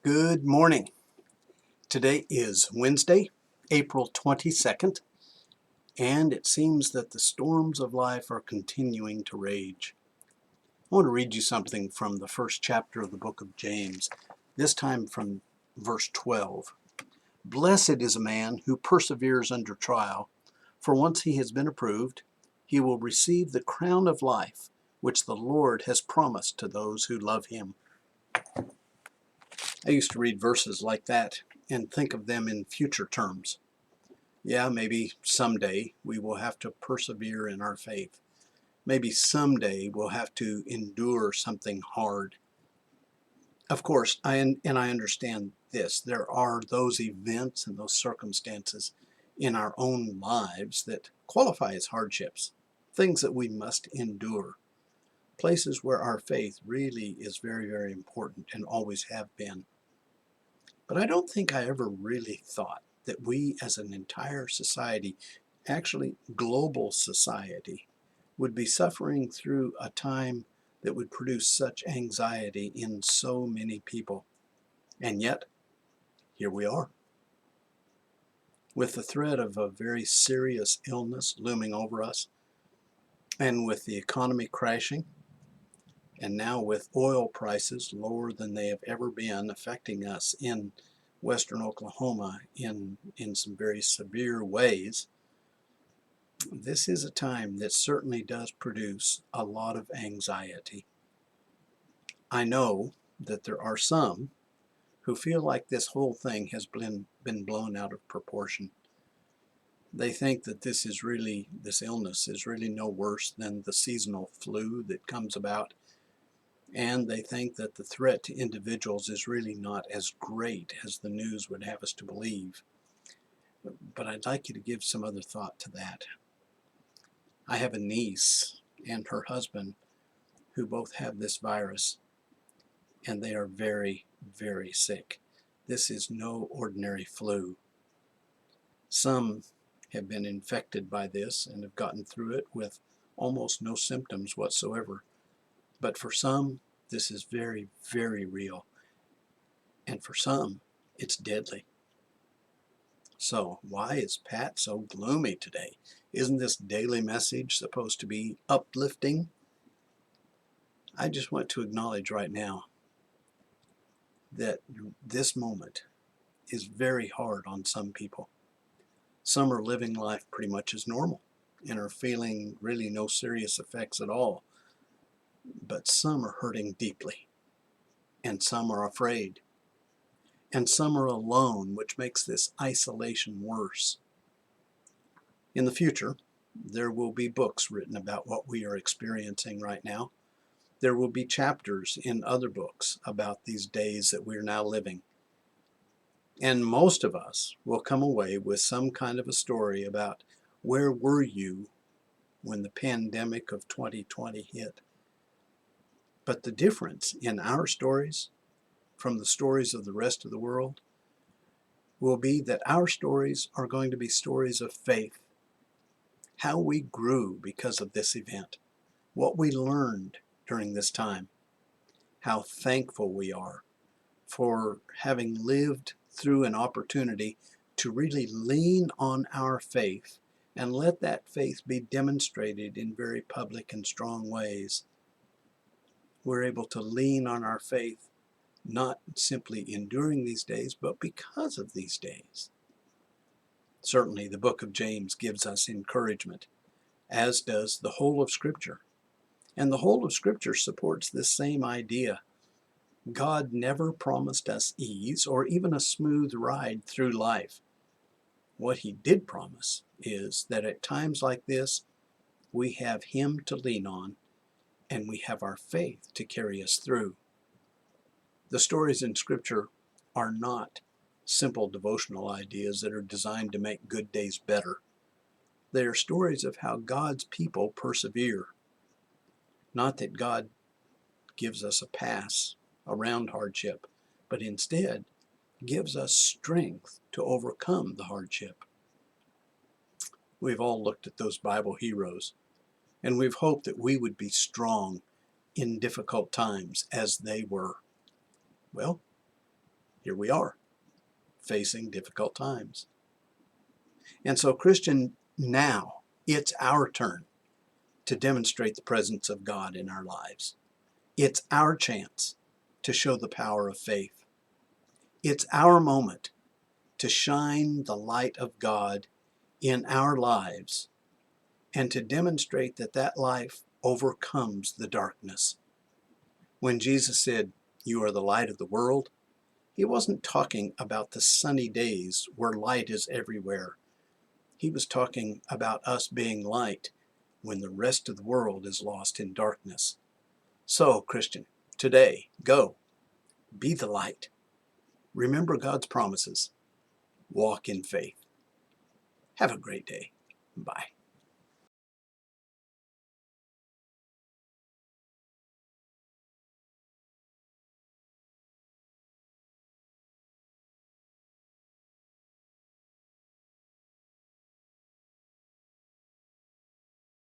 Good morning. Today is Wednesday, April 22nd, and it seems that the storms of life are continuing to rage. I want to read you something from the first chapter of the book of James, this time from verse 12. Blessed is a man who perseveres under trial, for once he has been approved, he will receive the crown of life, which the Lord has promised to those who love him. I used to read verses like that and think of them in future terms. Yeah, maybe someday we will have to persevere in our faith. Maybe someday we'll have to endure something hard. Of course, I understand this. There are those events and those circumstances in our own lives that qualify as hardships, things that we must endure, places where our faith really is very, very important and always have been. But I don't think I ever really thought that we as an entire society, actually global society, would be suffering through a time that would produce such anxiety in so many people. And yet, here we are, with the threat of a very serious illness looming over us, and with the economy crashing, and now with oil prices lower than they have ever been, affecting us in western Oklahoma in some very severe ways. This is a time that certainly does produce a lot of anxiety. I know that there are some who feel like this whole thing has been blown out of proportion. They think that this illness is really no worse than the seasonal flu that comes about, and they think that the threat to individuals is really not as great as the news would have us to believe. But I'd like you to give some other thought to that. I have a niece and her husband who both have this virus, and they are very, very sick. This is no ordinary flu. Some have been infected by this and have gotten through it with almost no symptoms whatsoever. But for some, this is very, very real. And for some, it's deadly. So why is Pat so gloomy today? Isn't this daily message supposed to be uplifting? I just want to acknowledge right now that this moment is very hard on some people. Some are living life pretty much as normal and are feeling really no serious effects at all. But some are hurting deeply, and some are afraid, and some are alone, which makes this isolation worse. In the future, there will be books written about what we are experiencing right now. There will be chapters in other books about these days that we're now living. And most of us will come away with some kind of a story about where were you when the pandemic of 2020 hit. But the difference in our stories from the stories of the rest of the world will be that our stories are going to be stories of faith. How we grew because of this event, what we learned during this time, how thankful we are for having lived through an opportunity to really lean on our faith and let that faith be demonstrated in very public and strong ways. We're able to lean on our faith, not simply enduring these days, but because of these days. Certainly, the book of James gives us encouragement, as does the whole of Scripture. And the whole of Scripture supports this same idea. God never promised us ease or even a smooth ride through life. What He did promise is that at times like this, we have Him to lean on, and we have our faith to carry us through. The stories in Scripture are not simple devotional ideas that are designed to make good days better. They are stories of how God's people persevere. Not that God gives us a pass around hardship, but instead gives us strength to overcome the hardship. We've all looked at those Bible heroes, and we've hoped that we would be strong in difficult times as they were. Well, here we are, facing difficult times. And so, Christian, now it's our turn to demonstrate the presence of God in our lives. It's our chance to show the power of faith. It's our moment to shine the light of God in our lives and to demonstrate that that life overcomes the darkness. When Jesus said, "You are the light of the world," he wasn't talking about the sunny days where light is everywhere. He was talking about us being light when the rest of the world is lost in darkness. So, Christian, today, go, be the light. Remember God's promises. Walk in faith. Have a great day. Bye.